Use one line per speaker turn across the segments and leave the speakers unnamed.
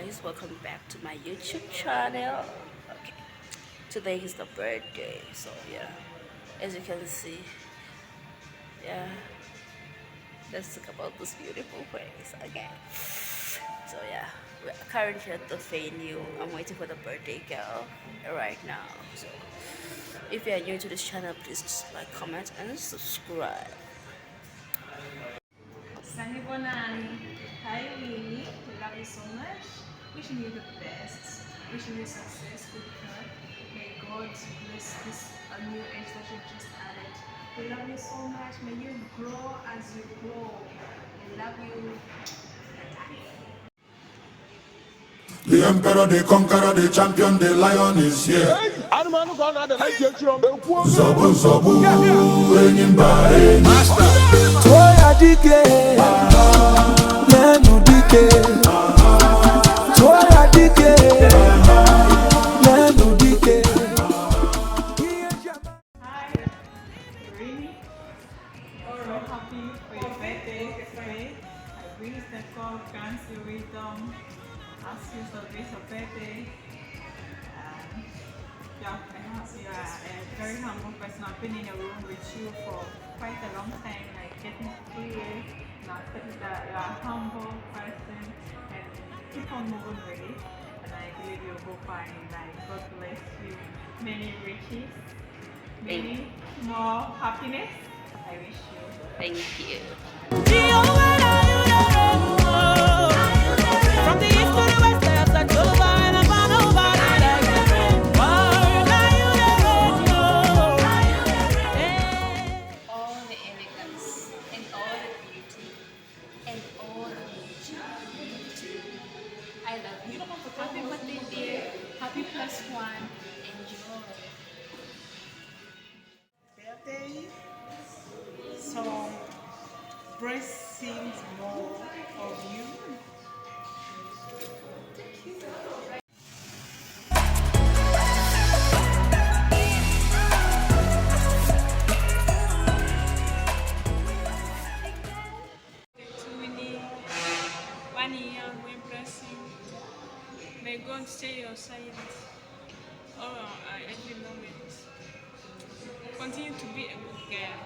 guys, welcome back to my YouTube channel. Okay, today is the birthday, so yeah, as you can see, yeah, let's talk about this beautiful place. Okay, so yeah, we're currently at the venue. I'm waiting for the birthday girl right now. So if you are new to this channel, please just like, comment and subscribe.
Sunny Bonani. Hi Lily, we love you so much. Wishing you the best. Wishing you success, good health. May God bless this new age that you just added. We love you so much. May you grow as you grow. We love you.
The emperor, the conqueror, the champion, the lion is here. Zobu zobu, enyimba master.
Toya dike, nenu dike. Toya dike, nenu dike.
Hi, Rini. So happy for your birthday today. I really step up, grant you wisdom, ask you to celebrate your birthday. Yeah, perhaps you are a very humble person. I've been in a room with you for quite a long time, like getting to 3 years. And I've said that you are a humble person and keep on moving with it. And I believe you'll go far in life. God bless you. Many riches, many more happiness. I wish you.
Thank you.
From the east to the west, left and over and up and over.
All the elegance and all the beauty and all the nature. I love you. Happy birthday, dear. Happy +1. Enjoy.
Birthday, some blessings more of you.
Winnie, 1 year, we're blessing. May God stay your side every moment. Continue to be a good girl.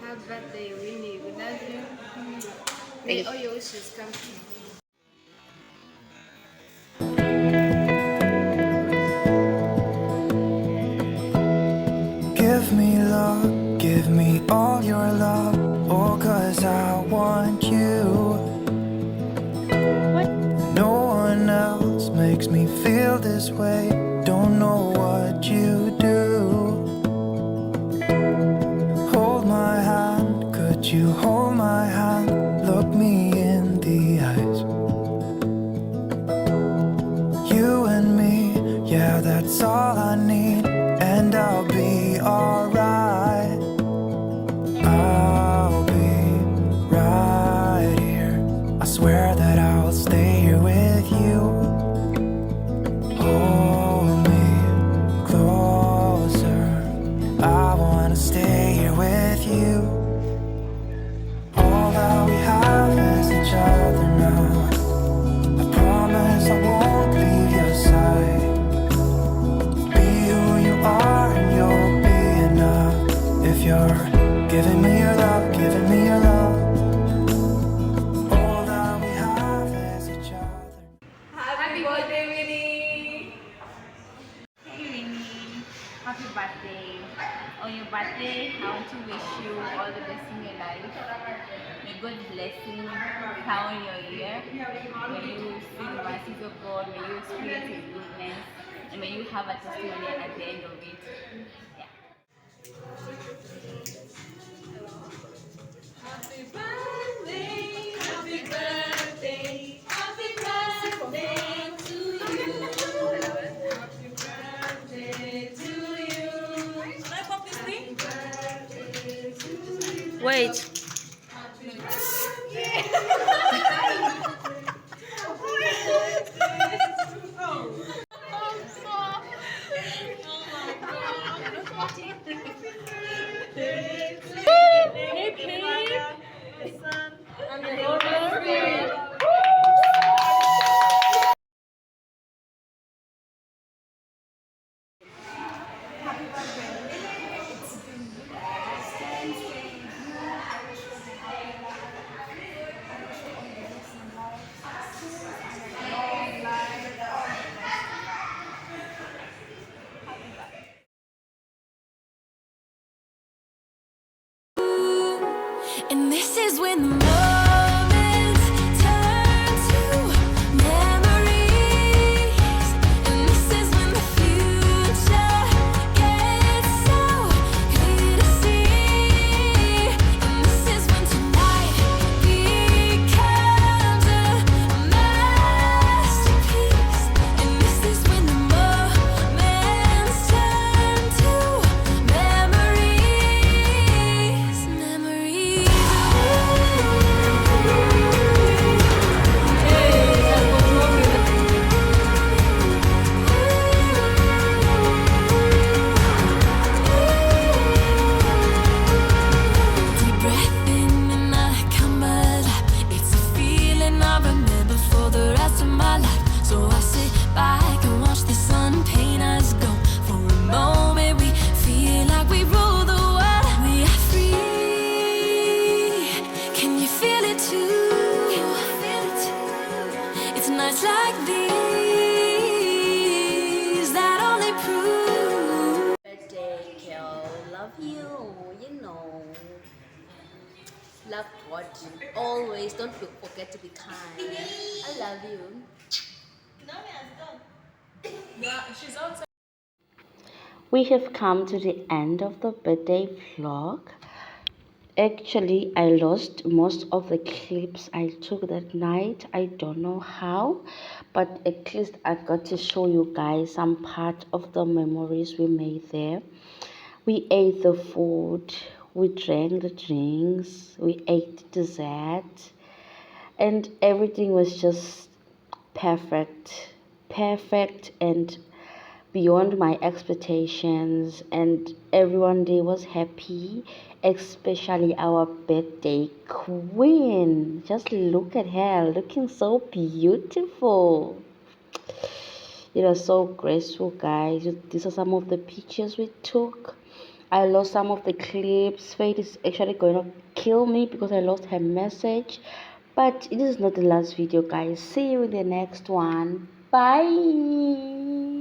Happy birthday, Winnie. We love you. May all your wishes come true.
Give me love, give me all your love. Oh, 'cause I want you. No one else makes me feel this way. Don't know what you do. Hold my hand, could you hold my hand? Look me in the eyes. You and me, yeah, that's all I need. And I'll be alright. I'll be right here. I swear that I'll stay here with you. Hold me closer. I wanna stay here with you. All that we have is each other now. I promise I won't leave your side. Be who you are and you'll be enough. If you're giving me your love, giving me your love. All that we have is each other.
Happy birthday, Winnie!
Hey Winnie, happy birthday. On your birthday, I want to wish you all the best in your life. May God bless you, crown your year. May you see the mercies of God, may you experience His goodness, and may you have a testimony at the end of it. Yeah.
Happy birthday, happy birthday, happy birthday to you. Happy birthday to you. Can I pop this thing? Happy birthday to you.
Wait.
Happy birthday. Hey,
And this is when the moments turn to memories. And this is when the future gets so clear to see. And this is when tonight becomes a masterpiece. And this is when the moments turn to memories. Memories. Deep breath in and I come alive. It's a feeling I remember for the rest of my life. So I sit back and watch the sun paint us go. For a moment we feel like we rule the world. We are free. Can you feel it too? It's nights like these that only prove.
Birthday, Kel. Love you. You know. Love God. Always. Don't forget to be kind. I love you.
Yeah, she's outside.
We have come to the end of the birthday vlog. Actually, I lost most of the clips I took that night. I don't know how, but at least I got to show you guys some part of the memories we made there. We ate the food, we drank the drinks, we ate dessert, and everything was just perfect. Perfect and beyond my expectations, and everyone there was happy, especially our birthday queen. Just look at her, looking so beautiful. It was so graceful, guys. These are some of the pictures we took. I lost some of the clips. Faith is actually going to kill me because I lost her message. But it is not the last video, guys. See you in the next one. Bye.